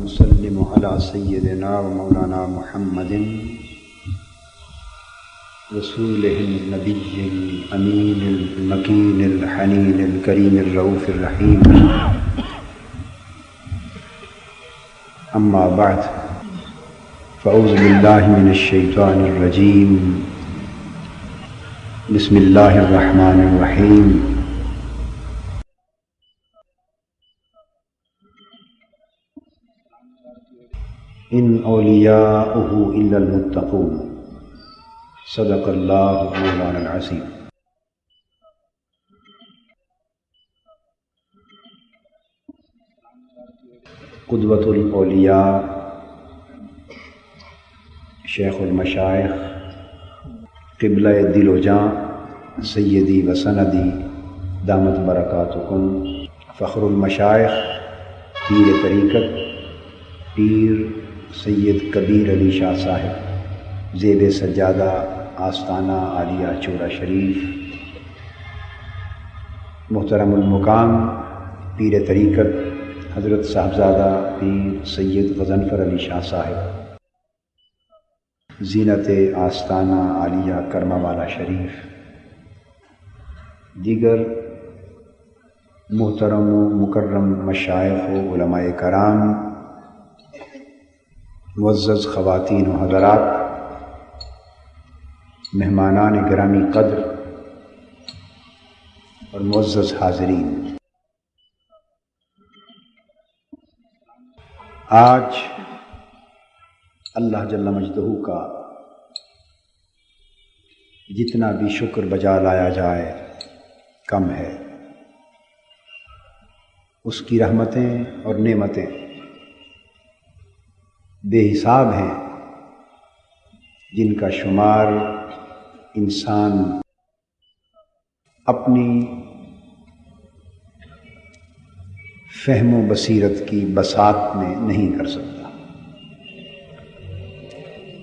ونسلم على سيدنا ومولانا محمد رسوله النبي الأمين المكين الحنين الكريم الرؤوف الرحيم. أما بعد، فأعوذ بالله من الشيطان الرجيم. بسم الله الرحمن الرحيم. ان اولیاؤہ الا المتقون. صدق اللہ مولانا العظیم. قدوۃ الاولیاء شیخ المشائخ قبلہ دل و جاں سیدی و سندی دامت برکاتکم فخر المشائخ پیر طریقت پیر سید کبیر علی شاہ صاحب زیب سجادہ آستانہ عالیہ چورا شریف، محترم المقام پیر طریقت حضرت صاحبزادہ پیر سید غضنفر علی شاہ صاحب، زینت آستانہ عالیہ کرما والا شریف، دیگر محترم و مکرم مشائخ و علماء کرام، معزز خواتین و حضرات، مہمانان گرامی قدر اور معزز حاضرین، آج اللہ جل مجدہ کا جتنا بھی شکر بجا لایا جائے کم ہے. اس کی رحمتیں اور نعمتیں بے حساب ہیں، جن کا شمار انسان اپنی فہم و بصیرت کی بساط میں نہیں کر سکتا.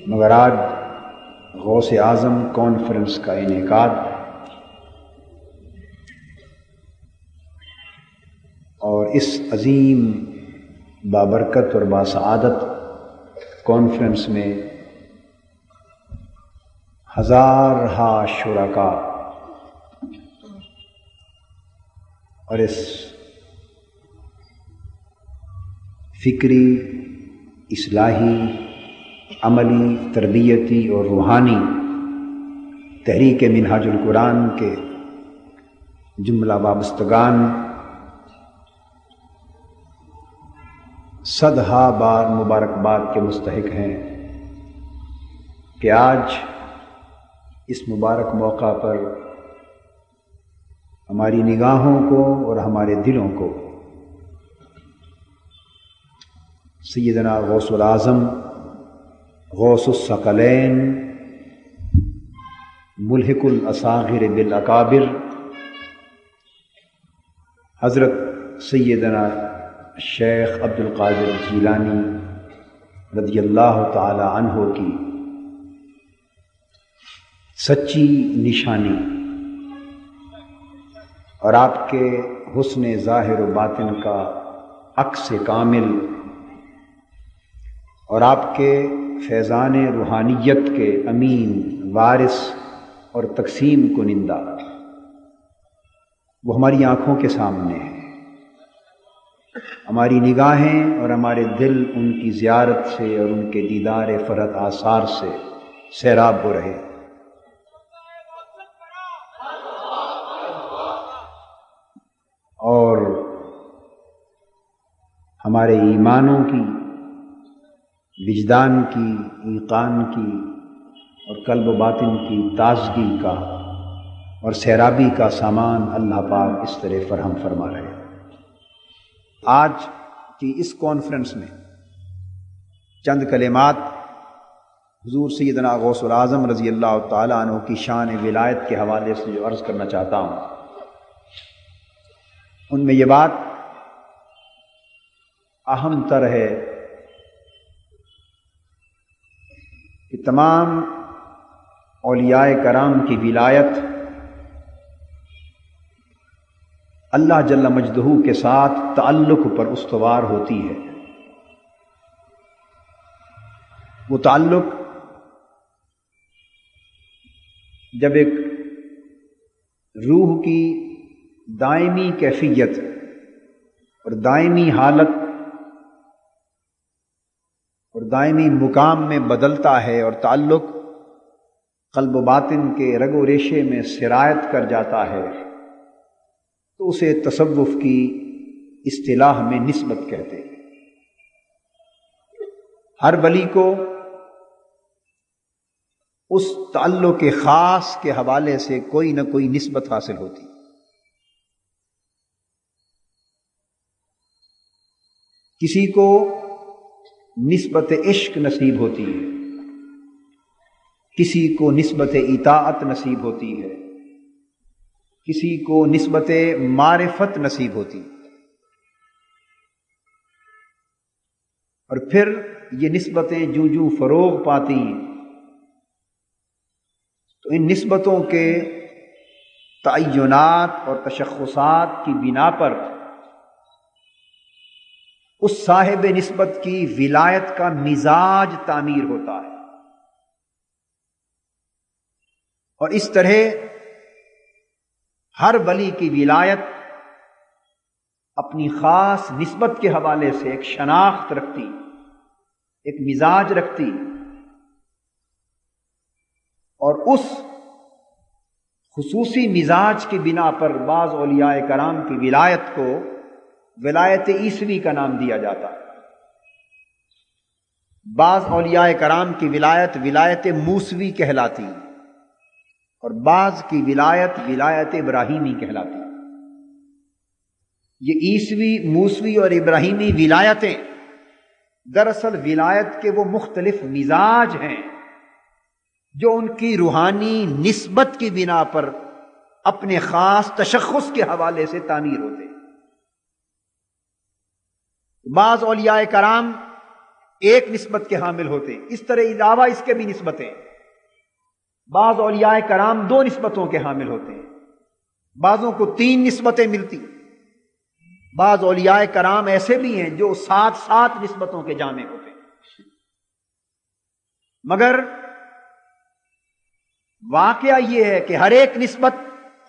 مگر آج غوث اعظم کانفرنس کا انعقاد اور اس عظیم بابرکت اور باسعادت کانفرنس میں ہزارہا شرکاء اور اس فکری، اصلاحی، عملی، تربیتی اور روحانی تحریک منہاج القرآن کے جملہ وابستگان صدہا بار مبارکباد کے مستحق ہیں کہ آج اس مبارک موقع پر ہماری نگاہوں کو اور ہمارے دلوں کو سیدنا غوث العظم غوث الثقلین ملحق الاصاغر بالاکابر حضرت سیدنا شیخ عبد القادر جیلانی رضی اللہ تعالی عنہ کی سچی نشانی اور آپ کے حسن ظاہر و باطن کا عکس کامل اور آپ کے فیضان روحانیت کے امین وارث اور تقسیم کنندہ وہ ہماری آنکھوں کے سامنے ہے. ہماری نگاہیں اور ہمارے دل ان کی زیارت سے اور ان کے دیدار فرحت آثار سے سیراب ہو رہے. اور ہمارے ایمانوں کی، وجدان کی، ایقان کی اور قلب و باطن کی تازگی کا اور سیرابی کا سامان اللہ پاک اس طرح فراہم فرما رہے ہیں۔ آج کی اس کانفرنس میں چند کلمات حضور سیدنا غوث العظم رضی اللہ تعالیٰ عنہ کی شان ولایت کے حوالے سے جو عرض کرنا چاہتا ہوں، ان میں یہ بات اہم تر ہے کہ تمام اولیاء کرام کی ولایت اللہ جل مجدہ کے ساتھ تعلق پر استوار ہوتی ہے۔ وہ تعلق جب ایک روح کی دائمی کیفیت اور دائمی حالت اور دائمی مقام میں بدلتا ہے اور تعلق قلب و باطن کے رگ و ریشے میں سرایت کر جاتا ہے، تو اسے تصوف کی اصطلاح میں نسبت کہتے ہیں۔ ہر ولی کو اس تعلق خاص کے حوالے سے کوئی نہ کوئی نسبت حاصل ہوتی۔ کسی کو نسبت عشق نصیب ہوتی ہے، کسی کو نسبت اطاعت نصیب ہوتی ہے، کسی کو نسبت معرفت نصیب ہوتی، اور پھر یہ نسبتیں جوں جوں فروغ پاتی ہیں تو ان نسبتوں کے تعینات اور تشخصات کی بنا پر اس صاحب نسبت کی ولایت کا مزاج تعمیر ہوتا ہے، اور اس طرح ہر ولی کی ولایت اپنی خاص نسبت کے حوالے سے ایک شناخت رکھتی، ایک مزاج رکھتی، اور اس خصوصی مزاج کی بنا پر بعض اولیاء کرام کی ولایت کو ولایت عیسوی کا نام دیا جاتا ہے۔ بعض اولیاء کرام کی ولایت ولایت موسوی کہلاتی، اور بعض کی ولایت ولایت ابراہیمی کہلاتی۔ یہ عیسوی، موسوی اور ابراہیمی ولایتیں دراصل ولایت کے وہ مختلف مزاج ہیں جو ان کی روحانی نسبت کی بنا پر اپنے خاص تشخص کے حوالے سے تعمیر ہوتے ہیں۔ بعض اولیاء کرام ایک نسبت کے حامل ہوتے ہیں، اس طرح علاوہ اس کے بھی نسبتیں۔ بعض اولیاء کرام دو نسبتوں کے حامل ہوتے ہیں، بعضوں کو 3 نسبتیں ملتی، بعض اولیاء کرام ایسے بھی ہیں جو 7 نسبتوں کے جامع ہوتے ہیں۔ مگر واقعہ یہ ہے کہ ہر ایک نسبت،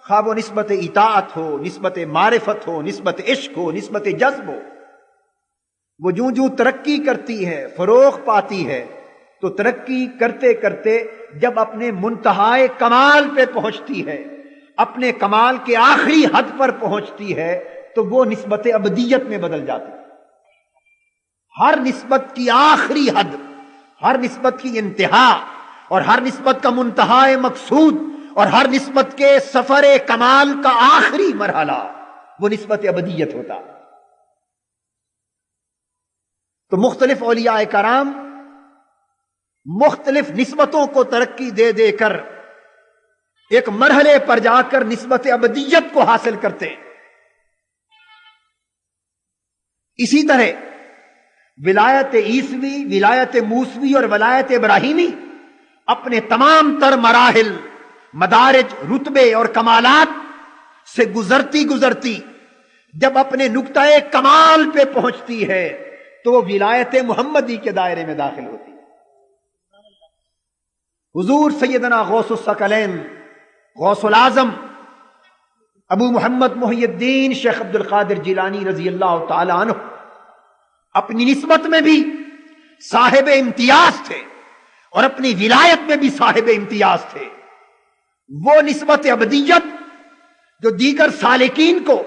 خواہ وہ نسبت اطاعت ہو، نسبت معرفت ہو، نسبت عشق ہو، نسبت جذب ہو، وہ جوں جوں ترقی کرتی ہے، فروغ پاتی ہے، تو ترقی کرتے کرتے جب اپنے منتہائے کمال پہ پہنچتی ہے، اپنے کمال کے آخری حد پر پہنچتی ہے، تو وہ نسبت ابدیت میں بدل جاتی ہے۔ ہر نسبت کی آخری حد، ہر نسبت کی انتہا، اور ہر نسبت کا منتہائے مقصود، اور ہر نسبت کے سفر کمال کا آخری مرحلہ وہ نسبت ابدیت ہوتا ہے۔ تو مختلف اولیاء کرام مختلف نسبتوں کو ترقی دے دے کر ایک مرحلے پر جا کر نسبت ابدیت کو حاصل کرتے ہیں۔ اسی طرح ولایت عیسوی، ولایت موسوی اور ولایت ابراہیمی اپنے تمام تر مراحل، مدارج، رتبے اور کمالات سے گزرتی جب اپنے نقطۂ کمال پہ پہنچتی ہے تو وہ ولایت محمدی کے دائرے میں داخل ہوتی ہے۔ حضور سیدنا غوث الثقلین، غوث العظم ابو محمد محی الدین شیخ عبد القادر جیلانی رضی اللہ تعالی عنہ اپنی نسبت میں بھی صاحب امتیاز تھے اور اپنی ولایت میں بھی صاحب امتیاز تھے۔ وہ نسبت ابدیت جو دیگر سالکین کو،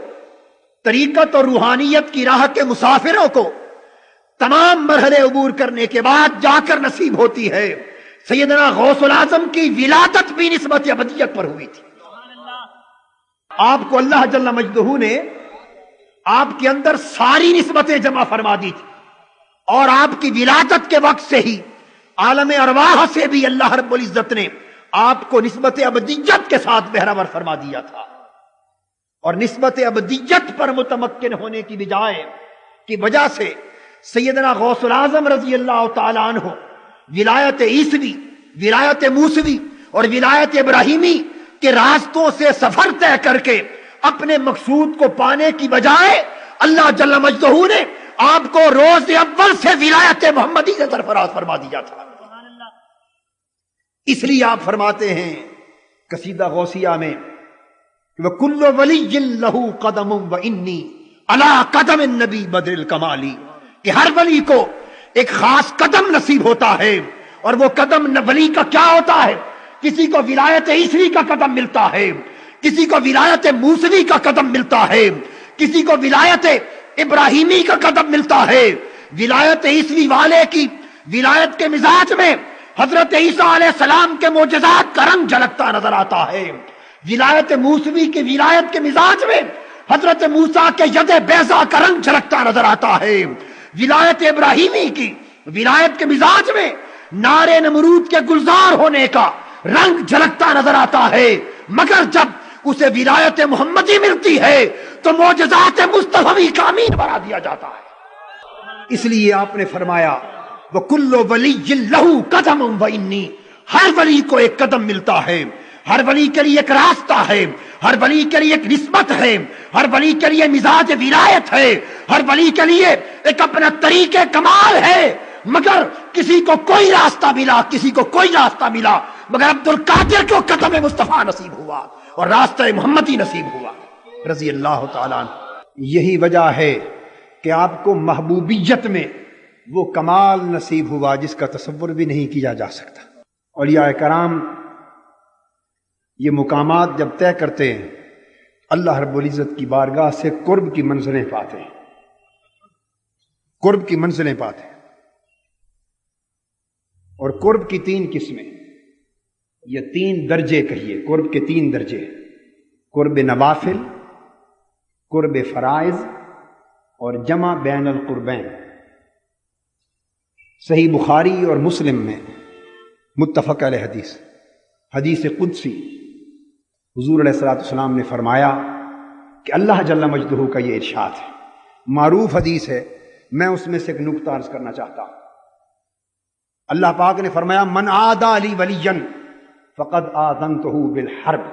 طریقت اور روحانیت کی راہ کے مسافروں کو تمام مرحلے عبور کرنے کے بعد جا کر نصیب ہوتی ہے، سیدنا غوث العظم کی ولادت بھی نسبت ابدیت پر ہوئی تھی۔ آپ کو اللہ جل مجدہ نے آپ کے اندر ساری نسبتیں جمع فرما دی تھی، اور آپ کی ولادت کے وقت سے ہی عالم ارواح سے بھی اللہ رب العزت نے آپ کو نسبت ابدیت کے ساتھ بہرور فرما دیا تھا، اور نسبت ابدیت پر متمکن ہونے کی بجائے کی وجہ سے سیدنا غوث العظم رضی اللہ تعالیٰ عنہ ولایت عیسوی، ولایت موسوی اور ولایت ابراہیمی کے راستوں سے سفر طے کر کے اپنے مقصود کو پانے کی بجائے اللہ جل مجدہ نے آپ کو روز اول سے ولایت محمدی سے سرفراز فرما دیا تھا۔ اس لیے آپ فرماتے ہیں قصیدہ غوثیہ میں وَكُلُّ وَلِيٍّ لَهُ قَدَمٌ وَإِنِّي عَلَىٰ قَدَمِ النَّبِي بَدْرِ الْكَمَالِ، کہ ہر ولی کو ایک خاص قدم نصیب ہوتا ہے، اور وہ قدم ولی کا کیا ہوتا ہے؟ کسی کو ولایت عیسوی کا قدم ملتا ہے، کسی کو ولایت موسوی کا قدم ملتا ہے، کسی کو ولایت ابراہیمی کا قدم ملتا ہے۔ ولایت عیسوی والے کی ولایت کے مزاج میں حضرت عیسیٰ علیہ السلام کے معجزات کا رنگ جھلکتا نظر آتا ہے، ولایت موسوی کی ولایت کے مزاج میں حضرت موسیٰ کے ید بیضا کا رنگ جھلکتا نظر آتا ہے، ولایت ابراہیمی کی ولایت کے مزاج میں نار نمرود کے گلزار ہونے کا رنگ جھلکتا نظر آتا ہے، مگر جب اسے ولایت محمدی ملتی ہے تو معجزات مصطفی کا امین بنا دیا جاتا ہے۔ اس لیے آپ نے فرمایا وَكُلُّ وَلِيٍّ لَهُ قَدَمٌ وَإِنِّي، ہر ولی کو ایک قدم ملتا ہے، ہر ولی کے لیے ایک راستہ ہے، ہر ولی کے لیے ایک نسبت ہے، ہر ولی کے لیے مزاج ولایت ہے، ہر ولی کے لیے ایک اپنا طریقہ کمال ہے، مگر کسی کو کوئی راستہ ملا، کسی کو کوئی راستہ ملا، مگر عبد القادر کو قدم مصطفیٰ نصیب ہوا اور راستہ محمدی نصیب ہوا رضی اللہ تعالیٰ عنہ۔ یہی وجہ ہے کہ آپ کو محبوبیت میں وہ کمال نصیب ہوا جس کا تصور بھی نہیں کیا جا سکتا۔ اولیاء کرام یہ مقامات جب طے کرتے ہیں اللہ رب العزت کی بارگاہ سے قرب کی منزلیں پاتے ہیں، قرب کی منزلیں پاتے ہیں، اور قرب کی 3 قسمیں یا 3 درجے کہیے، قرب کے 3 درجے، قرب نوافل، قرب فرائض اور جمع بین القربین۔ صحیح بخاری اور مسلم میں متفق علیہ حدیث، حدیث قدسی، حضور علیہ السلام نے فرمایا کہ اللہ جل مجدہ کا یہ ارشاد ہے، معروف حدیث ہے، میں اس میں سے ایک نکتہ عرض کرنا چاہتا ہوں۔ اللہ پاک نے فرمایا من عادى لی ولیا فقد آذنتہ بالحرب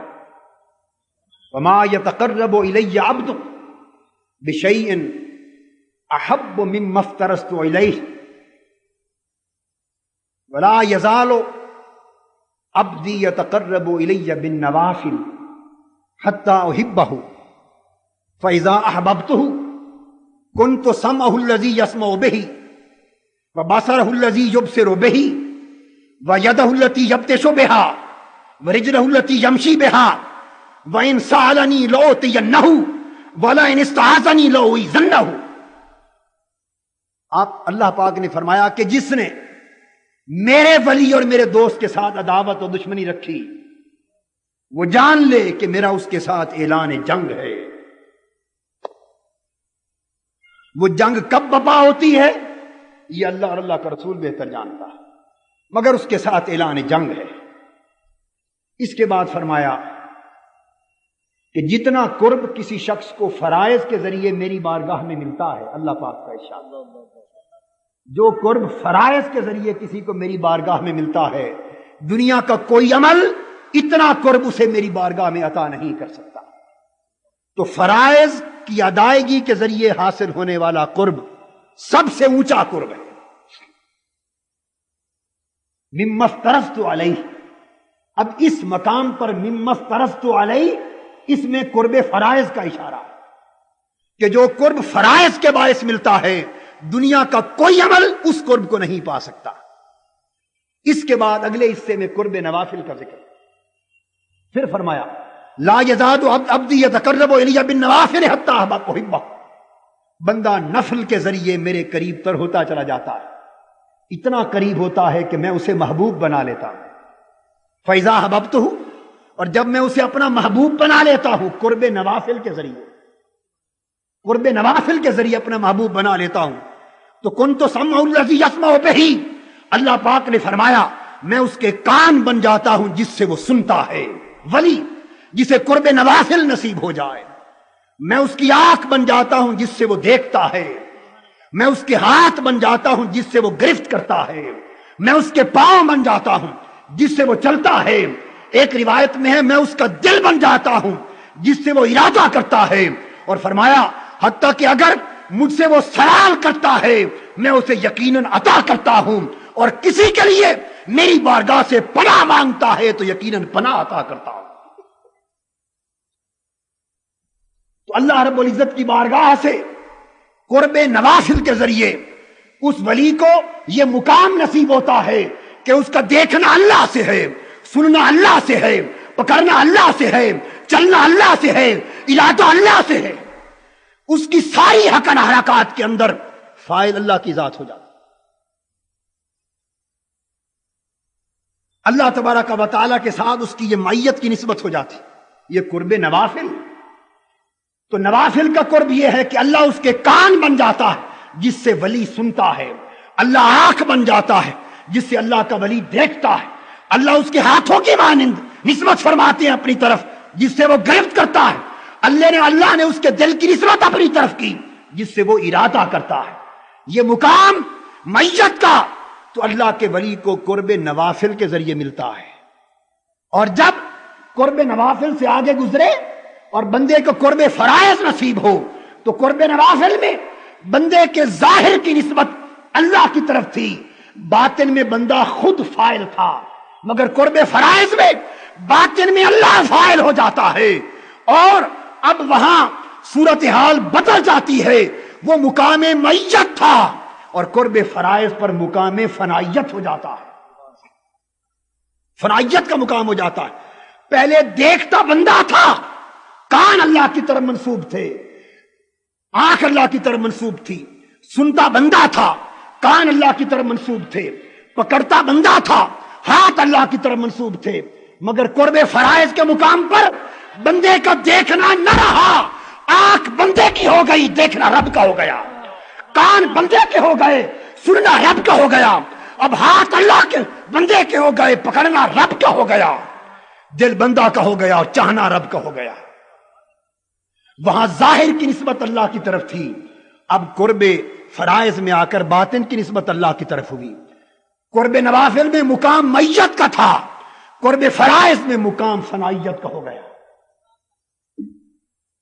وما يتقرب الی عبد بشیء احب مما افترضت الیہ ولا یزال عبدی یتقرب الی بالنوافل حتی احبہ فاذا احببتہ کنت سمعہ الذی یسمع بہ وبصرہ الذی یبصر بہ ویدہ التی یبطش بہا ورجلہ التی یمشی بہا وإن سألنی لأعطینہ ولئن استعاذنی لأعیذنہ۔ آپ اللہ پاک نے فرمایا کہ جس نے میرے ولی اور میرے دوست کے ساتھ عداوت و دشمنی رکھی وہ جان لے کہ میرا اس کے ساتھ اعلان جنگ ہے۔ وہ جنگ کب بپا ہوتی ہے یہ اللہ اور اللہ کا رسول بہتر جانتا ہے، مگر اس کے ساتھ اعلان جنگ ہے۔ اس کے بعد فرمایا کہ جتنا قرب کسی شخص کو فرائض کے ذریعے میری بارگاہ میں ملتا ہے، اللہ پاک کا ارشاد، جو قرب فرائض کے ذریعے کسی کو میری بارگاہ میں ملتا ہے دنیا کا کوئی عمل اتنا قرب اسے میری بارگاہ میں عطا نہیں کر سکتا۔ تو فرائض کی ادائیگی کے ذریعے حاصل ہونے والا قرب سب سے اونچا قرب ہے۔ مما افترضت علیہ، اب اس مقام پر مما افترضت علیہ اس میں قرب فرائض کا اشارہ ہے کہ جو قرب فرائض کے باعث ملتا ہے دنیا کا کوئی عمل اس قرب کو نہیں پا سکتا۔ اس کے بعد اگلے حصے میں قرب نوافل کا ذکر، پھر فرمایا لا یزاد عبدی یتقرب الی بالنوافل حتی احبہ، بندہ نفل کے ذریعے میرے قریب تر ہوتا چلا جاتا ہے، اتنا قریب ہوتا ہے کہ میں اسے محبوب بنا لیتا ہوں۔ فاذا احببتہ، اور جب میں اسے اپنا محبوب بنا لیتا ہوں قرب نوافل کے ذریعے، قرب نوافل کے ذریعے اپنا محبوب بنا لیتا ہوں، تو کنت سمع الذی یسمع بہ، اللہ پاک نے فرمایا میں اس کے کان بن جاتا ہوں جس سے وہ سنتا ہے۔ ولی جسے قرب نوافل نصیب ہو جائے، میں اس کی آنکھ بن جاتا ہوں جس سے وہ دیکھتا ہے، میں اس کے ہاتھ بن جاتا ہوں جس سے وہ گرفت کرتا ہے، میں اس کے پاؤں بن جاتا ہوں جس سے وہ چلتا ہے، ایک روایت میں ہے میں اس کا دل بن جاتا ہوں جس سے وہ ارادہ کرتا ہے، اور فرمایا حتیٰ کہ اگر مجھ سے وہ سوال کرتا ہے میں اسے یقیناً عطا کرتا ہوں، اور کسی کے لیے میری بارگاہ سے پناہ مانگتا ہے تو یقیناً پناہ عطا کرتا ہوں۔ تو اللہ رب العزت کی بارگاہ سے قرب نوافل کے ذریعے اس ولی کو یہ مقام نصیب ہوتا ہے کہ اس کا دیکھنا اللہ سے ہے، سننا اللہ سے ہے، پکڑنا اللہ سے ہے، چلنا اللہ سے ہے، ارادہ اللہ سے ہے، اس کی ساری حقن حرکات کے اندر فاعل اللہ کی ذات ہو جاتی۔ اللہ تبارک و تعالیٰ کے ساتھ اس کی یہ معیت کی نسبت ہو جاتی، یہ قرب نوافل۔ تو نوافل کا قرب یہ ہے کہ اللہ اس کے کان بن جاتا ہے جس سے ولی سنتا ہے، اللہ آنکھ بن جاتا ہے جس سے اللہ کا ولی دیکھتا ہے، اللہ اس کے ہاتھوں کی مانند نسبت فرماتے ہیں اپنی طرف جس سے وہ گرفت کرتا ہے، اللہ نے اس کے دل کی نسبت اپنی طرف کی جس سے وہ ارادہ کرتا ہے۔ یہ مقام معیت کا تو اللہ کے ولی کو قرب نوافل کے ذریعے ملتا ہے، اور جب قرب نوافل سے آگے گزرے اور بندے کو قرب فرائض نصیب ہو تو قرب نوافل میں بندے کے ظاہر کی نسبت اللہ کی طرف تھی، باطن میں بندہ خود فاعل تھا، مگر قرب فرائض میں باطن میں اللہ فاعل ہو جاتا ہے، اور اب وہاں صورتحال بدل جاتی ہے، وہ مقام معیت تھا اور قرب فرائض پر مقام فنائیت ہو جاتا ہے، فنائیت کا مقام ہو جاتا ہے۔ پہلے دیکھتا بندہ تھا، کان اللہ کی طرف منسوب تھے، آنکھ اللہ کی طرف منسوب تھی، سنتا بندہ تھا، کان اللہ کی طرف منسوب تھے، پکڑتا بندہ تھا، ہاتھ اللہ کی طرف منسوب تھے، مگر قرب فرائض کے مقام پر بندے کا دیکھنا نہ رہا، آنکھ بندے کی ہو گئی، دیکھنا رب کا ہو گیا، کان بندے کے ہو گئے، سننا رب کا ہو گیا، اب ہاتھ اللہ کے بندے کے ہو گئے، پکڑنا رب کا ہو گیا، دل بندہ کا ہو گیا اور چاہنا رب کا ہو گیا۔ وہاں ظاہر کی نسبت اللہ کی طرف تھی، اب قرب فرائض میں آ کر باطن کی نسبت اللہ کی طرف ہوئی۔ قرب نوافل میں مقام معیت کا تھا، قرب فرائض میں مقام فنائیت کا ہو گیا،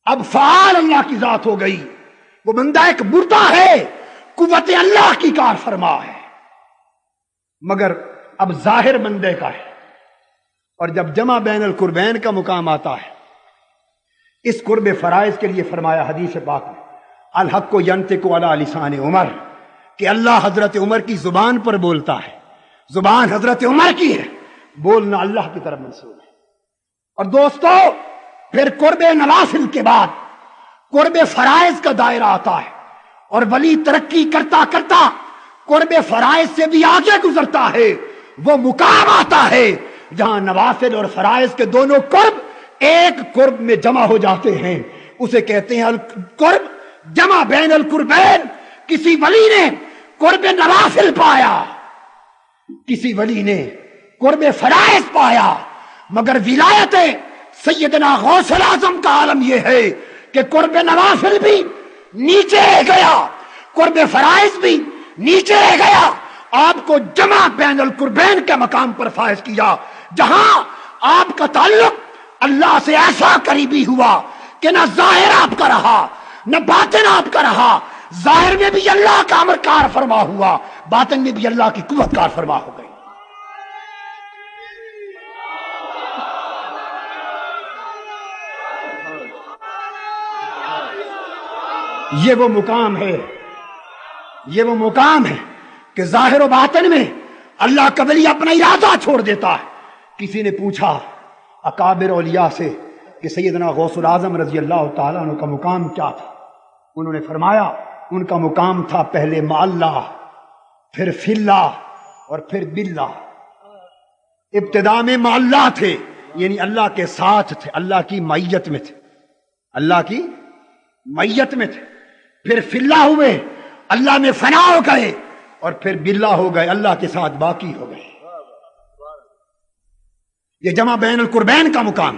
اب فعال اللہ کی ذات ہو گئی، وہ بندہ ایک مردہ ہے، قوت اللہ کی کار فرما ہے، مگر اب ظاہر بندے کا ہے۔ اور جب جمع بین القربین کا مقام آتا ہے، اس قرب فرائض کے لیے فرمایا حدیث پاک میں الحق ینطق علی لسان عمر، کہ اللہ حضرت عمر کی زبان پر بولتا ہے، زبان حضرت عمر کی ہے، بولنا اللہ کی طرف منسوب ہے۔ اور دوستو پھر قرب نوافل کے بعد قرب فرائض کا دائرہ آتا ہے، اور ولی ترقی کرتا کرتا قرب فرائض سے بھی آگے گزرتا ہے، وہ مقام آتا ہے جہاں نوافل اور فرائض کے دونوں قرب ایک قرب میں جمع ہو جاتے ہیں، اسے کہتے ہیں قرب جمع بین القربین۔ کسی ولی نے قرب نوافل پایا، کسی ولی نے قرب فرائض پایا، مگر ولایت سیدنا غوث الاعظم کا عالم یہ ہے کہ قرب نوافل بھی نیچے رہ گیا، قرب فرائض بھی نیچے رہ گیا، آپ کو جمع بین القربین کے مقام پر فائز کیا، جہاں آپ کا تعلق اللہ سے ایسا قریبی ہوا کہ نہ ظاہر آپ کا رہا نہ باطن آپ کا رہا، ظاہر میں بھی اللہ کا امر کار فرما ہوا، باطن میں بھی اللہ کی قوت کار فرما ہو گئی۔ یہ وہ مقام ہے، یہ وہ مقام ہے کہ ظاہر و باطن میں اللہ کا ولی اپنا ارادہ چھوڑ دیتا ہے۔ کسی نے پوچھا اکابر اولیاء سے کہ سیدنا غوث الاعظم رضی اللہ تعالیٰ عنہ کا مقام کیا تھا؟ انہوں نے فرمایا ان کا مقام تھا پہلے مع اللہ، پھر فی اللہ اور پھر باللہ۔ ابتدا میں مع اللہ تھے، یعنی اللہ کے ساتھ تھے، اللہ کی معیت میں تھے، اللہ کی معیت میں تھے، پھر فی اللہ ہوئے، اللہ میں فنا ہو گئے، اور پھر باللہ ہو گئے، اللہ کے ساتھ باقی ہو گئے۔ یہ جمع بین القربین کا مقام،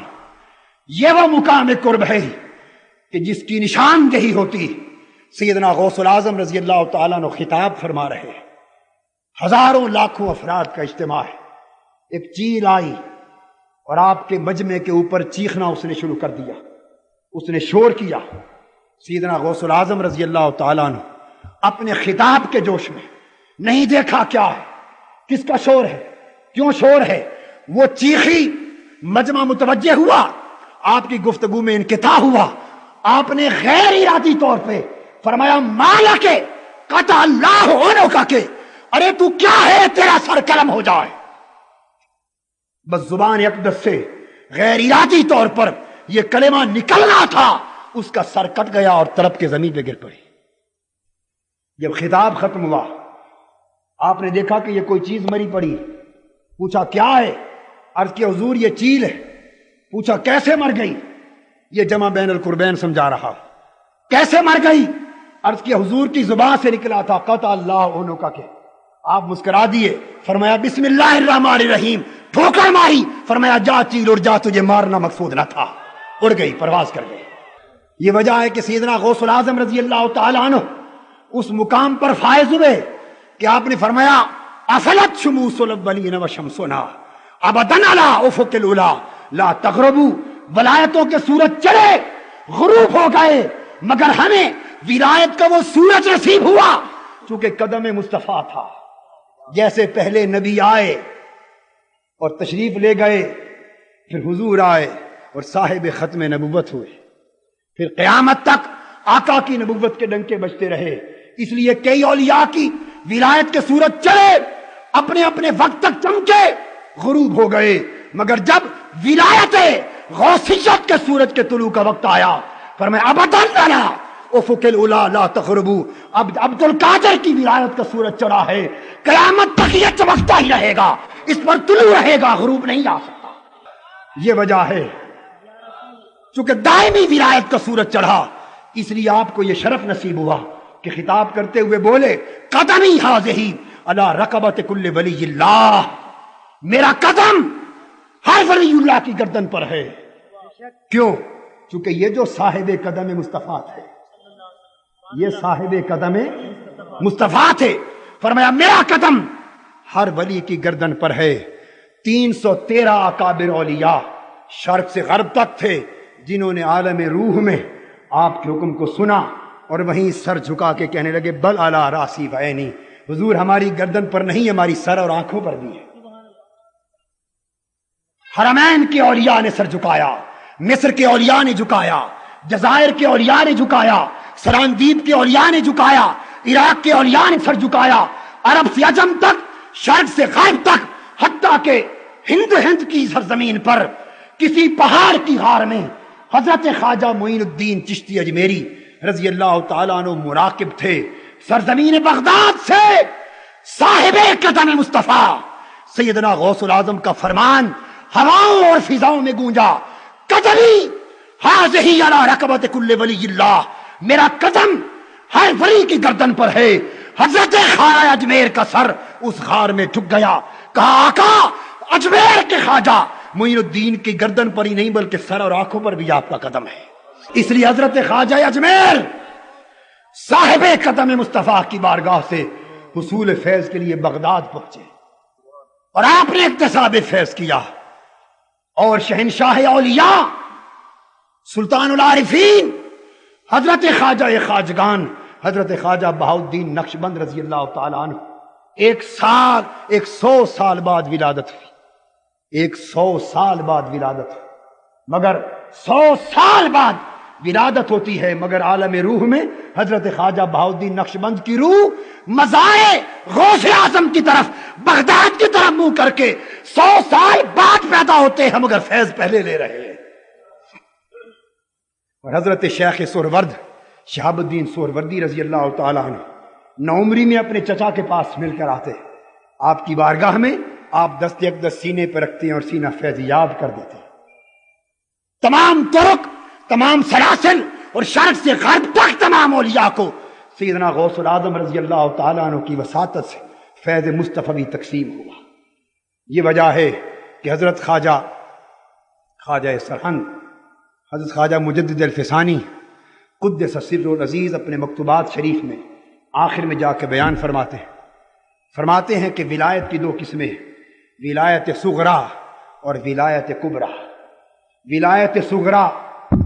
یہ وہ مقام قرب ہے کہ جس کی نشاندہی ہوتی سیدنا غوث العظم رضی اللہ تعالیٰ عنہ خطاب فرما رہے ہیں۔ ہزاروں لاکھوں افراد کا اجتماع ہے، ایک چیل آئی اور آپ کے مجمع کے اوپر چیخنا اس نے شروع کر دیا، اس نے شور کیا۔ سیدنا غوث العظم رضی اللہ تعالیٰ عنہ اپنے خطاب کے جوش میں نہیں دیکھا کیا ہے، کس کا شور ہے، کیوں شور ہے، وہ چیخی، مجمع متوجہ ہوا، آپ کی گفتگو میں انقطاع ہوا، آپ نے غیر ارادی طور پہ فرمایا مالا کے قطع اللہ عنہ کا کہ ارے تو کیا ہے، تیرا سر قلم ہو جائے۔ بس زبان اقدس سے غیر ارادی طور پر یہ کلمہ نکلنا تھا، اس کا سر کٹ گیا اور تڑپ کے زمین پہ گر پڑی۔ جب خطاب ختم ہوا، آپ نے دیکھا کہ یہ کوئی چیز مری پڑی، پوچھا کیا ہے، عرض کیا حضور یہ چیل ہے۔ پوچھا کیسے مر گئی، یہ جمع بین القربین سمجھا رہا، کیسے مر گئی، عرض کیا حضور کی زبان سے نکلا تھا قطع اللہ عنہ کا کہ۔ آپ مسکرا دیے، فرمایا بسم اللہ الرحمن الرحیم، ٹھوکر ماری، فرمایا جا چیل اور جا، تجھے مارنا مقصود نہ تھا، اڑ گئی، پرواز کر گئی۔ یہ وجہ ہے کہ سیدنا غوث العظم رضی اللہ تعالیٰ عنہ اس مقام پر فائز ہوئے کہ آپ نے فرمایا افلت شموس الاولین وشمسنا ابدا علی افق الاولی لا تغربوا، ولایتوں کے سورج چڑھے، غروب ہو گئے، مگر ہمیں ولایت کا وہ سورج نصیب ہوا چونکہ قدم مصطفیٰ تھا۔ جیسے پہلے نبی آئے اور تشریف لے گئے، پھر حضور آئے اور صاحب ختم نبوت ہوئے، پھر قیامت تک آقا کی نبوت کے ڈنکے بجتے رہے۔ اس لیے کئی اولیاء کی ولایت کے سورج چڑھے، اپنے اپنے وقت تک چمکے، غروب ہو گئے، مگر جب ولایت غوثیت کے سورج کے طلوع کا وقت آیا، فرمایا ابداً لنا افق الاولی لا تغربوا، اب عبد القادر کی ولایت کا سورج چڑھا ہے، قیامت تک یہ چمکتا ہی رہے گا، اس پر طلوع رہے گا، غروب نہیں آ سکتا۔ یہ وجہ ہے چونکہ دائمی ولایت کا سورج چڑھا، اس لیے آپ کو یہ شرف نصیب ہوا کہ خطاب کرتے ہوئے بولے قدمی ہذہی علی رقبۃ کل ولی اللہ، میرا قدم ہر ولی اللہ کی گردن پر ہے۔ کیوں؟ چونکہ یہ جو صاحب قدم مصطفیٰ تھے، یہ صاحب قدم مصطفیٰ تھے، فرمایا میرا قدم ہر ولی کی گردن پر ہے۔ 313 اکابر اولیاء شرق سے غرب تک تھے جنہوں نے عالم روح میں آپ کے حکم کو سنا اور وہیں سر جھکا کے کہنے لگے بل علی راسی و عینی، حضور ہماری گردن پر نہیں، ہماری سر اور آنکھوں پر بھی ہے۔ حرمین کے اولیاء نے سر جھکایا، مصر کے اولیاء نے جھکایا، جزائر کے اولیاء نے جھکایا، سراندیب کے اولیاء نے جھکایا، عراق کے اولیاء نے سر جھکایا، عرب سے عجم تک، شرق سے غرب تک، حتیٰ کہ ہند کی سرزمین پر کسی پہاڑ کی غار میں حضرت خواجہ معین الدین چشتی اجمیری رضی اللہ تعالیٰ عنہ مراقب تھے۔ سرزمین بغداد سے صاحب قدم مصطفیٰ سیدنا غوث العظم کا فرمان ہواؤں اور فضاؤں میں گونجا، قدمی ہذہی علی رقبۃ کل ولی اللہ، میرا قدم ہر ولی کی گردن پر ہے۔ حضرت خواجہ اجمیر کا سر اس غار میں جھک گیا، کہا آقا اجمیر کے خواجہ معین الدین کی گردن پر ہی نہیں بلکہ سر اور آنکھوں پر بھی آپ کا قدم ہے۔ اس لیے حضرت خواجہ اجمیر صاحب قدم مصطفیٰ کی بارگاہ سے حصول فیض کے لیے بغداد پہنچے اور آپ نے اکتساب فیض کیا، اور شہنشاہ اولیاء سلطان العارفین حضرت خواجہ خواجگان حضرت خواجہ بہاؤالدین نقشبند رضی اللہ تعالیٰ عنہ 100 سال بعد ولادت ہوئی، 100 سال بعد ولادت ہوئی، مگر 100 سال بعد ولادت ہوتی ہے، مگر عالم روح میں حضرت خواجہ بہاؤالدین نقشبند کی روح مزائے غوث اعظم کی طرف، بغداد کی طرف منہ کر کے 100 سال بعد پیدا ہوتے ہیں، مگر فیض پہلے لے رہے ہیں۔ اور حضرت شیخ سہرورد شہاب الدین سہروردی رضی اللہ تعالیٰ عنہ نوعمری میں اپنے چچا کے پاس مل کر آتے، آپ کی بارگاہ میں آپ دست اقدس سینے پر رکھتے ہیں اور سینہ فیض یاب کر دیتے ہیں۔ تمام طرق، تمام سلاسل اور شرق سے غرب تک تمام اولیاء کو سیدنا غوث العظم رضی اللہ تعالیٰ عنہ کی وساطت سے فیض مصطفی تقسیم ہوا۔ یہ وجہ ہے کہ حضرت خواجہ سرہند، حضرت خواجہ مجدد الفسانی قدس سر العزیز اپنے مکتوبات شریف میں آخر میں جا کے بیان فرماتے ہیں کہ ولایت کی دو قسمیں ہیں، ولایت صغرا اور ولایت کبرا۔ ولایت صغرا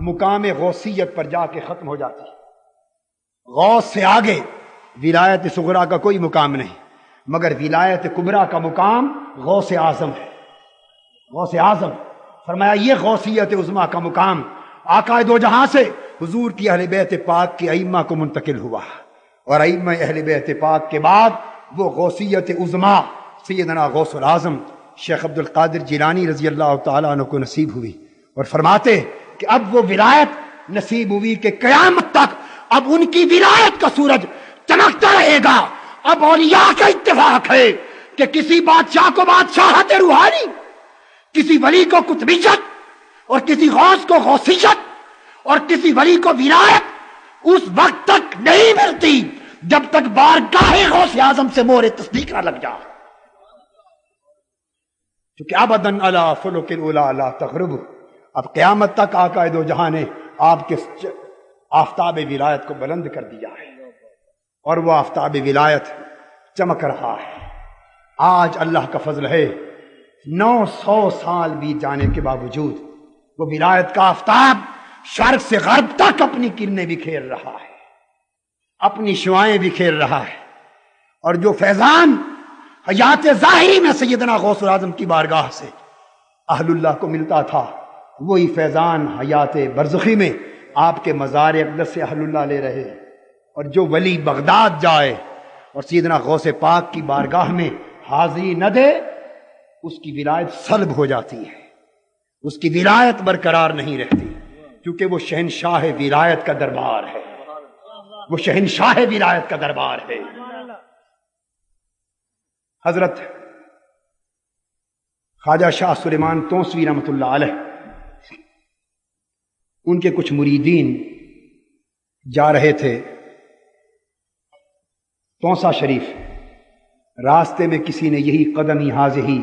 مقام غوثیت پر جا کے ختم ہو جاتی ہے، غوث سے آگے ولایت صغرا کا کوئی مقام نہیں، مگر ولایت کبرا کا مقام غوث اعظم ہے۔ غوث اعظم فرمایا یہ غوثیت عظمیٰ کا مقام آقا دو جہاں سے حضور کی اہل بیت پاک کی ائمہ کو منتقل ہوا، اور ائمہ اہل بیت پاک کے بعد وہ غوثیت عظمیٰ سیدنا غوث العظم شیخ عبد القادر جیلانی رضی اللہ تعالیٰ عنہ کو نصیب ہوئی، اور فرماتے کہ اب وہ ولایت نصیب ہوئی کہ قیامت تک اب ان کی ولایت کا سورج چمکتا رہے گا۔ اب اولیاء کا اتفاق ہے کہ کسی بادشاہ کو بادشاہت روحانی، کسی ولی کو قطبیت، اور کسی غوث کو غوثیت، اور کسی ولی کو ولایت اس وقت تک نہیں ملتی جب تک بارگاہ غوث اعظم سے مہر تصدیق نہ لگ جائے، کیونکہ ابداً علی فلک الاولی لا تغرب۔ اب قیامت تک آقا دو جہاں نے آپ کے آفتاب ولایت کو بلند کر دیا ہے، اور وہ آفتاب ولایت چمک رہا ہے۔ آج اللہ کا فضل ہے 900 سال بیت جانے کے باوجود وہ ولایت کا آفتاب شرق سے غرب تک اپنی کرنیں بکھیر رہا ہے، اپنی شعائیں بکھیر رہا ہے، اور جو فیضان حیات ظاہری میں سیدنا غوث العظم کی بارگاہ سے اہل اللہ کو ملتا تھا، وہی فیضان حیات برزخی میں آپ کے مزار اقدس سے اہل اللہ لے رہے ہیں۔ اور جو ولی بغداد جائے اور سیدنا غوث پاک کی بارگاہ میں حاضری نہ دے، اس کی ولایت سلب ہو جاتی ہے، اس کی ولایت برقرار نہیں رہتی، کیونکہ وہ شہنشاہ ولایت کا دربار ہے، وہ شہنشاہ ولایت کا دربار ہے۔ حضرت خواجہ شاہ سلیمان توسوی رحمۃ اللہ علیہ، ان کے کچھ مریدین جا رہے تھے توسا شریف، راستے میں کسی نے یہی قدمی حاضہی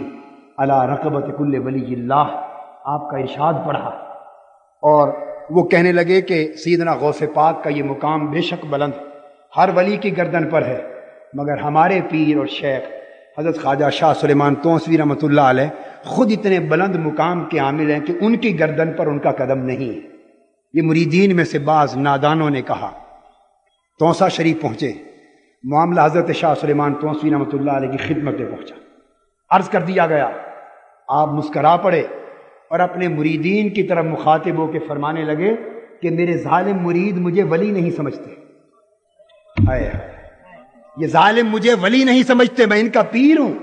علی رقبت کل ولی اللہ آپ کا ارشاد پڑھا، اور وہ کہنے لگے کہ سیدنا غوث پاک کا یہ مقام بے شک بلند ہر ولی کی گردن پر ہے، مگر ہمارے پیر اور شیخ حضرت خواجہ شاہ سلیمان توسوی رحمۃ اللہ علیہ خود اتنے بلند مقام کے عامل ہیں کہ ان کی گردن پر ان کا قدم نہیں ہے۔ یہ مریدین میں سے بعض نادانوں نے کہا، توسا شریف پہنچے، معاملہ حضرت شاہ سلیمان توسوی رحمۃ اللہ علیہ کی خدمت میں پہنچا، عرض کر دیا گیا، آپ مسکرا پڑے اور اپنے مریدین کی طرف مخاطب ہو کے فرمانے لگے کہ میرے ظالم مرید مجھے ولی نہیں سمجھتے، یہ ظالم مجھے ولی نہیں سمجھتے، میں ان کا پیر ہوں،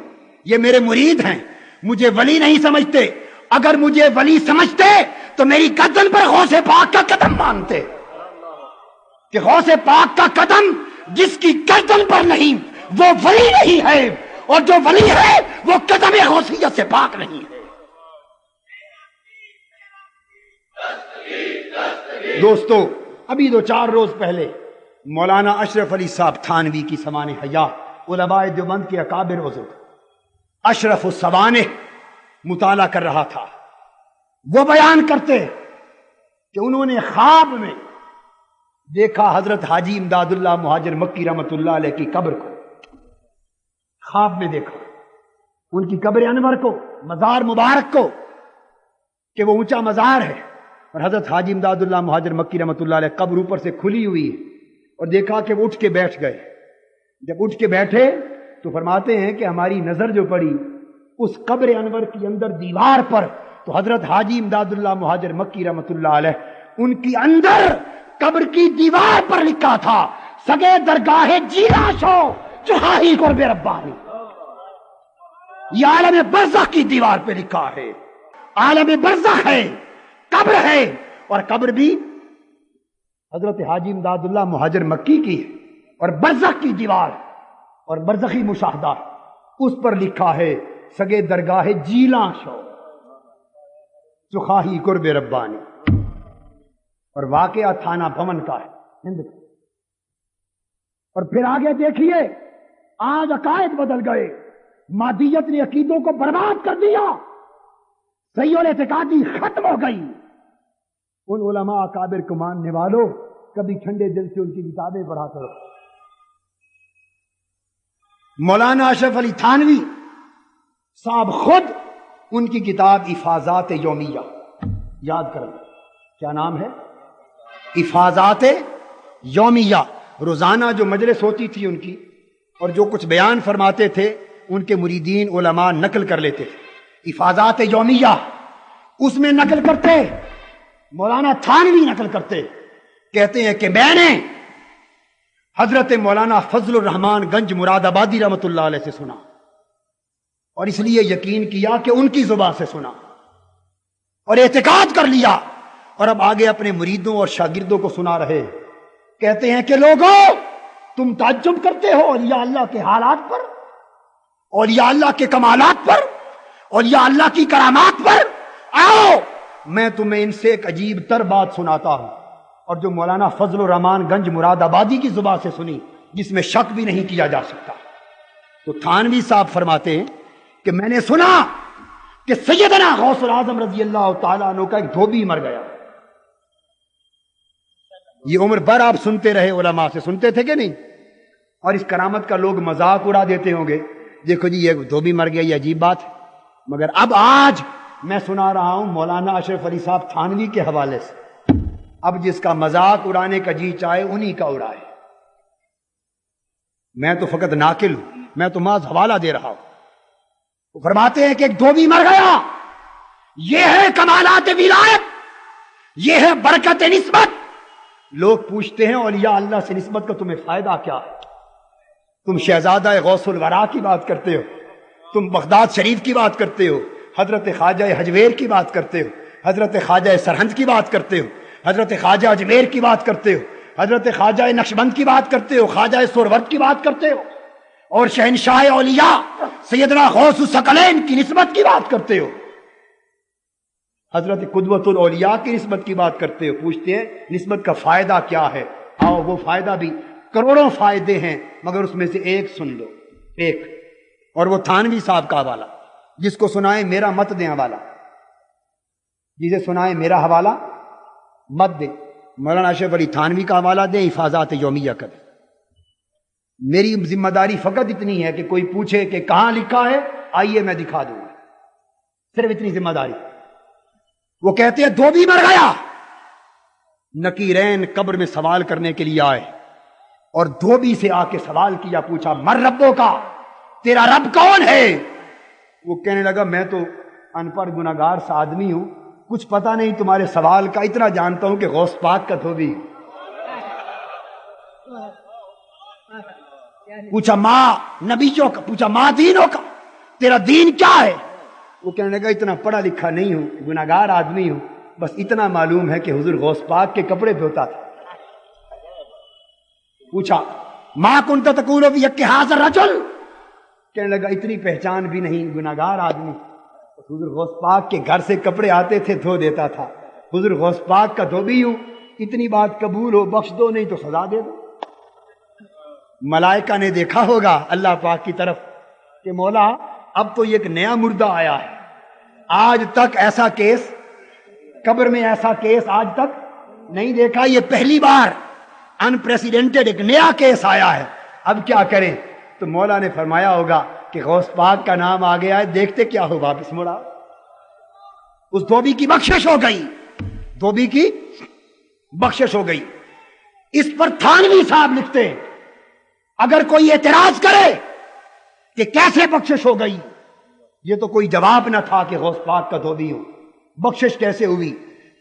یہ میرے مرید ہیں، مجھے ولی نہیں سمجھتے، اگر مجھے ولی سمجھتے تو میری گردن پر غوث پاک کا قدم مانتے، کہ غوث پاک کا قدم جس کی گردن پر نہیں وہ ولی نہیں ہے، اور جو ولی ہے وہ قدم غوثیت سے پاک نہیں ہے۔ دوستو، ابھی 2-4 روز پہلے مولانا اشرف علی صاحب تھانوی کی سمان حیات علماء دیوبند کے اکابر عضو اشرف السوانح مطالعہ کر رہا تھا، وہ بیان کرتے کہ انہوں نے خواب میں دیکھا حضرت حاجی امداد اللہ مہاجر مکی رحمت اللہ علیہ کی قبر کو، خواب میں دیکھا ان کی قبر انور کو، مزار مبارک کو، کہ وہ اونچا مزار ہے، اور حضرت حاجی امداد اللہ مہاجر مکی رحمت اللہ علیہ قبر اوپر سے کھلی ہوئی ہے، اور دیکھا کہ وہ اٹھ کے بیٹھ گئے۔ جب اٹھ کے بیٹھے تو فرماتے ہیں کہ ہماری نظر جو پڑی اس قبر انور کی اندر دیوار پر، تو حضرت حاجی امداد اللہ مہاجر مکی رحمت اللہ علیہ ان کی اندر قبر کی دیوار پر لکھا تھا، سگے درگاہ جیلا شو چہاہی قرب ربانی۔ یہ عالم برزخ کی دیوار پہ لکھا ہے، عالم برزخ ہے، قبر ہے، اور قبر بھی حضرت حاجی امداد اللہ مہاجر مکی کی ہے، اور برزخ کی دیوار اور برزخی مشاہدہ اس پر لکھا ہے سگے درگاہ جیلاں شو چخاہی قرب ربانی۔ اور واقعہ تھانہ بھون کا ہے ہند کا۔ اور پھر آگے دیکھیے، آج عقائد بدل گئے، مادیت نے عقیدوں کو برباد کر دیا، صحیح اور اعتقادی ختم ہو گئی۔ ان علماء اکابر کو ماننے والوں، کبھی ٹھنڈے دل سے ان کی کتابیں پڑھا کرو۔ مولانا اشرف علی تھانوی صاحب خود ان کی کتاب افاضات یومیہ، یاد کریں کیا نام ہے؟ افاضات یومیہ۔ روزانہ جو مجلس ہوتی تھی ان کی، اور جو کچھ بیان فرماتے تھے ان کے مریدین علماء نقل کر لیتے تھے۔ افاضات یومیہ، اس میں نقل کرتے، مولانا تھانوی نقل کرتے، کہتے ہیں کہ میں نے حضرت مولانا فضل الرحمان گنج مراد آبادی رحمۃ اللہ علیہ سے سنا، اور اس لیے یقین کیا کہ ان کی زبان سے سنا اور اعتقاد کر لیا، اور اب آگے اپنے مریدوں اور شاگردوں کو سنا رہے۔ کہتے ہیں کہ لوگوں، تم تعجب کرتے ہو اولیاء اللہ کے حالات پر، اولیاء اللہ کے کمالات پر، اولیاء اللہ کی کرامات پر، آؤ میں تمہیں ان سے ایک عجیب تر بات سناتا ہوں، اور جو مولانا فضل الرحمان گنج مراد آبادی کی زبان سے سنی، جس میں شک بھی نہیں کیا جا سکتا۔ تو تھانوی صاحب فرماتے ہیں کہ میں نے سنا کہ سیدنا غوث الاعظم رضی اللہ تعالیٰ عنہ کا ایک دھوبی مر گیا۔ یہ عمر بھر آپ سنتے رہے، علماء سے سنتے تھے کہ نہیں؟ اور اس کرامت کا لوگ مذاق اڑا دیتے ہوں گے، دیکھو جی یہ دھوبی مر گیا، یہ عجیب بات ہے۔ مگر اب آج میں سنا رہا ہوں مولانا اشرف علی صاحب تھانوی کے حوالے سے، اب جس کا مذاق اڑانے کا جی چاہے انہی کا اڑائے۔ میں تو فقط ناقل ہوں، میں تو محض حوالہ دے رہا ہوں۔ وہ فرماتے ہیں کہ ایک دھوبی مر گیا، یہ ہے کمالات ولایت، یہ ہے برکت نسبت۔ لوگ پوچھتے ہیں اولیاء اللہ سے نسبت کا تمہیں فائدہ کیا ہے؟ تم شہزادہ غوث الورا کی بات کرتے ہو، تم بغداد شریف کی بات کرتے ہو، حضرت خواجہ حجویر کی بات کرتے ہو، حضرت خواجہ سرہند کی بات کرتے ہو، حضرت خواجہ اجمیر کی بات کرتے ہو، حضرت خواجہ نقشبند کی بات کرتے ہو، خواجہ سورورد کی بات کرتے ہو، اور شہنشاہ اولیاء سیدنا غوث الثقلین کی نسبت کی بات کرتے ہو، حضرت قدوۃ الاولیاء کی نسبت کی بات کرتے ہو۔ پوچھتے ہیں نسبت کا فائدہ کیا ہے؟ آؤ وہ فائدہ بھی، کروڑوں فائدے ہیں، مگر اس میں سے ایک سن لو، ایک، اور وہ تھانوی صاحب کا حوالہ، جس کو سنائے میرا مت دیں حوالہ، جسے سنائے میرا حوالہ مت دیں۔ مولانا اشرف علی تھانوی کا حوالہ دیں، افاضات یومیہ کا دیں۔ میری ذمہ داری فقط اتنی ہے کہ کوئی پوچھے کہ کہاں لکھا ہے، آئیے میں دکھا دوں گا، صرف اتنی ذمہ داری۔ وہ کہتے ہیں دھوبی مر گیا، نکیرین قبر میں سوال کرنے کے لیے آئے، اور دھوبی سے آ کے سوال کیا، پوچھا مر ربوں کا، تیرا رب کون ہے؟ وہ کہنے لگا میں تو ان پڑھ گناہگار سا آدمی ہوں، کچھ پتہ نہیں تمہارے سوال کا، اتنا جانتا ہوں کہ غوث پاک کا دھوبی۔ پوچھا ماں نبیوں کا، پوچھا ماں دینوں کا، تیرا دین کیا ہے؟ وہ کہنے لگا اتنا پڑھا لکھا نہیں ہوں، گناہگار آدمی ہوں، بس اتنا معلوم ہے کہ حضور غوث پاک کے کپڑے دھوتا تھا۔ پوچھا ماں کنت تقول فی حق ھذا الرجل، کہنے لگا اتنی پہچان بھی نہیں، گناہگار آدمی، حضور غوث پاک کے گھر سے کپڑے آتے تھے، دھو دیتا تھا، حضور غوث پاک کا دھوبی ہوں، اتنی بات قبول ہو، بخش دو نہیں تو سزا دے دو۔ ملائکہ نے دیکھا ہوگا اللہ پاک کی طرف کہ مولا اب تو یہ ایک نیا مردہ آیا ہے، آج تک ایسا کیس قبر میں، ایسا کیس آج تک نہیں دیکھا، یہ پہلی بار انپریسیڈنٹڈ ایک نیا کیس آیا ہے، اب کیا کریں؟ تو مولا نے فرمایا ہوگا کہ غوث پاک کا نام آ گیا ہے، دیکھتے کیا ہو، واپس مڑا۔ اس دھوبی کی بخشش ہو گئی، دھوبی کی بخشش ہو گئی۔ اس پر تھانوی صاحب لکھتے ہیں اگر کوئی اعتراض کرے کہ کیسے بخشش ہو گئی، یہ تو کوئی جواب نہ تھا کہ غوث پاک کا دھوبی ہو، بخشش کیسے ہوئی؟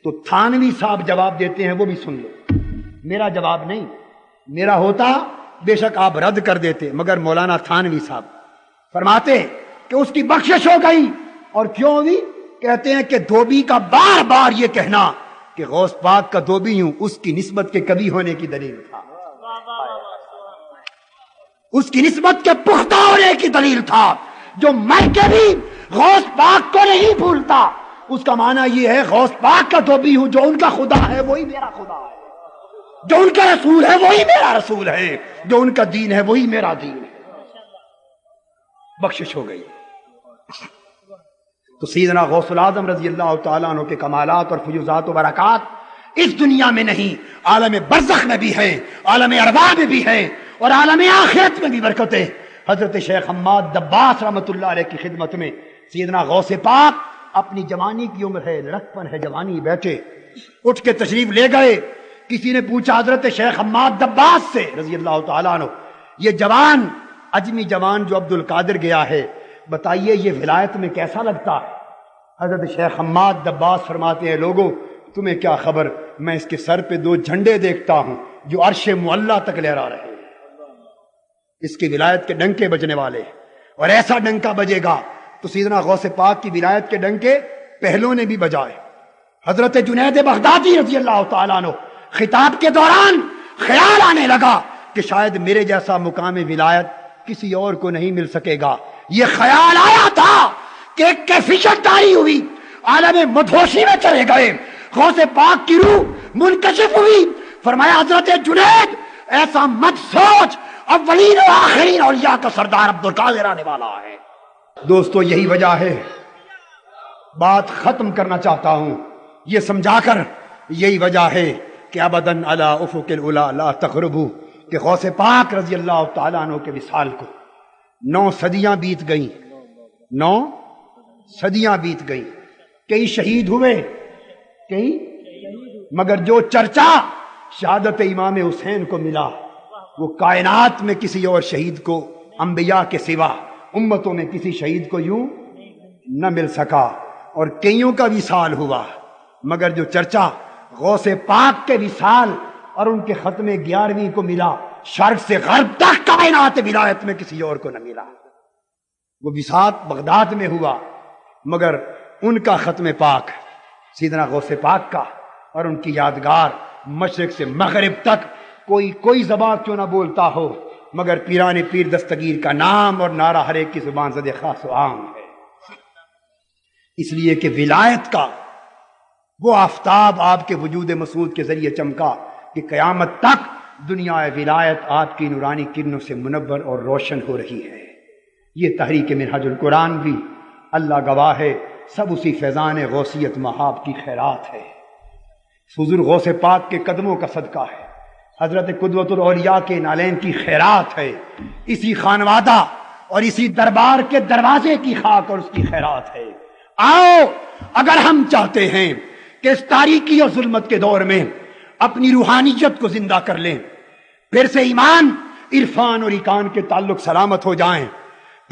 تو تھانوی صاحب جواب دیتے ہیں، وہ بھی سن لو، میرا جواب نہیں، میرا ہوتا بے شک آپ رد کر دیتے، مگر مولانا تھانوی صاحب فرماتے ہیں کہ اس کی بخشش ہو گئی۔ اور کیوں ہوئی؟ کہتے ہیں کہ دھوبی کا بار بار یہ کہنا کہ غوث پاک کا دھوبی ہوں، اس کی نسبت کے کبھی ہونے کی دلیل تھا، اس کی نسبت کے پختہ ہونے کی دلیل تھا، جو مر کے بھی غوث پاک کو نہیں بھولتا، اس کا معنی یہ ہے غوث پاک کا تو بھی ہوں، جو ان کا خدا ہے وہی میرا خدا ہے، جو ان کا رسول ہے وہی میرا رسول ہے، جو ان کا دین ہے وہی میرا دین ہے۔ بخشش ہو گئی۔ تو سیدنا غوث العظم رضی اللہ تعالیٰ عنہ کے کمالات اور فیوزات و برکات اس دنیا میں نہیں، عالم برزخ میں بھی ہے، عالم ارواح میں بھی ہے، اور عالم آخرت میں بھی برکتیں۔ حضرت شیخ حماد دباس رحمۃ اللہ علیہ کی خدمت میں سیدنا غوث پاک، اپنی جوانی کی عمر ہے، لڑکپن ہے، جوانی، بیٹھے اٹھ کے تشریف لے گئے۔ کسی نے پوچھا حضرت شیخ حماد دباس سے رضی اللہ تعالیٰ عنہ، یہ جوان، اجمی جوان جو عبد القادر گیا ہے، بتائیے یہ ولایت میں کیسا لگتا ہے؟ حضرت شیخ حماد دباس فرماتے ہیں، لوگوں تمہیں کیا خبر، میں اس کے سر پہ 2 جھنڈے دیکھتا ہوں جو عرش معلیٰ تک لہرا رہے ہیں، اس کی ولایت کے ڈنکے بجنے والے، اور ایسا ڈنکا بجے گا تو سیدنا غوث پاک کی ولایت کے ڈنکے پہلوں نے بھی بجائے۔ حضرت جنید بغدادی رضی اللہ تعالیٰ عنہ، خطاب کے دوران خیال آنے لگا کہ شاید میرے جیسا مقام ولایت کسی اور کو نہیں مل سکے گا۔ یہ خیال آیا تھا کہ ایک کیفیت طاری ہوئی، عالم مدہوشی میں چلے گئے، غوث پاک کی روح منکشف ہوئی۔ فرمایا حضرت جنید ایسا مت سوچ، اولین و آخرین اولیاء کا سردار عبد القادر آنے والا ہے۔ دوستو یہی وجہ ہے، بات ختم کرنا چاہتا ہوں یہ سمجھا کر، یہی وجہ ہے کہ ابداً علی افق العلا لا تقربوا، کہ غوث پاک رضی اللہ تعالیٰ عنہ کے وصال کو 9 صدیاں بیت گئیں، 9 صدیاں بیت گئیں، کئی شہید ہوئے، کئی، مگر جو چرچا شہادت امام حسین کو ملا وہ کائنات میں کسی اور شہید کو انبیاء کے سوا امتوں میں کسی شہید کو یوں نہ مل سکا، اور کئیوں کا وصال ہوا، مگر جو چرچا غوث پاک کے وصال اور ان کے ختم 11ویں کو ملا، شرق سے غرب تک کائنات ولایت میں کسی اور کو نہ ملا۔ وہ وصال بغداد میں ہوا، مگر ان کا ختم پاک سیدنا غوث پاک کا اور ان کی یادگار مشرق سے مغرب تک کوئی زبان کیوں نہ بولتا ہو، مگر پیران پیر دستگیر کا نام اور نعرہ ہر ایک کی زبان زد خاص و عام ہے۔ اس لیے کہ ولایت کا وہ آفتاب آپ کے وجود مسعود کے ذریعے چمکا کہ قیامت تک دنیا ولایت آپ کی نورانی کرنوں سے منور اور روشن ہو رہی ہے۔ یہ تحریک منہاج القرآن بھی اللہ گواہ ہے، سب اسی فیضان غوثیت مہاب کی خیرات ہے، حضور غوث پاک کے قدموں کا صدقہ ہے، حضرت قدوۃ الاولیاء کے نالین کی خیرات ہے، اسی خانوادہ اور اسی دربار کے دروازے کی خاک اور اس کی خیرات ہے۔ آؤ اگر ہم چاہتے ہیں کہ اس تاریکی اور ظلمت کے دور میں اپنی روحانیت کو زندہ کر لیں، پھر سے ایمان، عرفان اور ایقان کے تعلق سلامت ہو جائیں،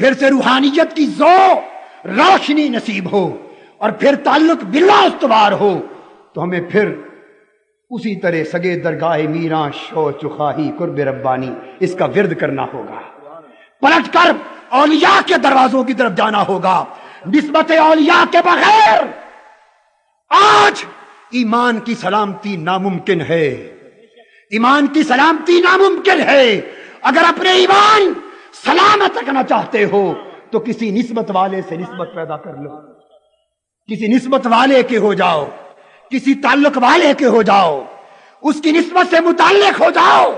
پھر سے روحانیت کی ذوق روشنی نصیب ہو، اور پھر تعلق باللہ استوار ہو، تو ہمیں پھر اسی طرح سگے درگاہ میراں شو چخاہی قرب ربانی اس کا ورد کرنا ہوگا، پلٹ کر اولیاء کے دروازوں کی طرف جانا ہوگا۔ نسبت اولیاء کے بغیر آج ایمان کی سلامتی ناممکن ہے، ایمان کی سلامتی ناممکن ہے۔ اگر اپنے ایمان سلامت رکھنا چاہتے ہو تو کسی نسبت والے سے نسبت پیدا کر لو، کسی نسبت والے کے ہو جاؤ، کسی تعلق والے کے ہو جاؤ، اس کی نسبت سے متعلق ہو جاؤ،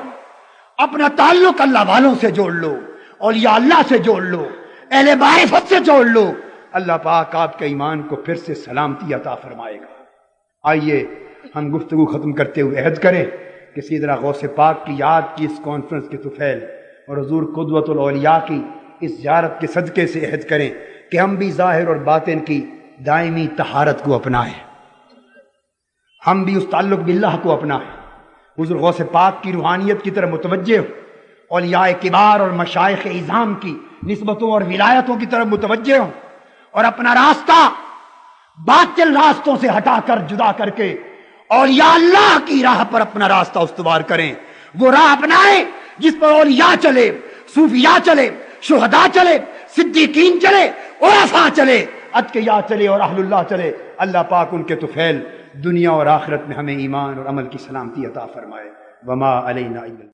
اپنا تعلق اللہ والوں سے جوڑ لو، اولیاء اللہ سے جوڑ لو، اہل معرفت سے جوڑ لو، اللہ پاک آپ کے ایمان کو پھر سے سلامتی عطا فرمائے گا۔ آئیے ہم گفتگو ختم کرتے ہوئے عہد کریں کہ سیدنا غوث پاک کی یاد کی اس کانفرنس کے طفیل اور حضور قدوۃ الاولیاء کی اس زیارت کے صدقے سے عہد کریں کہ ہم بھی ظاہر اور باطن کی دائمی طہارت کو اپنائیں، ہم بھی اس تعلق باللہ کو اپنائیں، حضور غوث پاک کی روحانیت کی طرف متوجہ ہو، اولیاء کبار اور مشائخ اعظام کی نسبتوں اور ولایتوں کی طرف متوجہ ہوں، اور اپنا راستہ باطل راستوں سے ہٹا کر جدا کر کے اولیاء اللہ کی راہ پر اپنا راستہ استوار کریں۔ وہ راہ اپنائیں جس پر اولیاء چلے، صوفیاء چلے، شہداء چلے، صدیقین چلے، عرفاء چلے، اتقیاء چلے اور اہل اللہ چلے۔ اللہ پاک ان کے طفیل دنیا اور آخرت میں ہمیں ایمان اور عمل کی سلامتی عطا فرمائے۔ وما علینا الا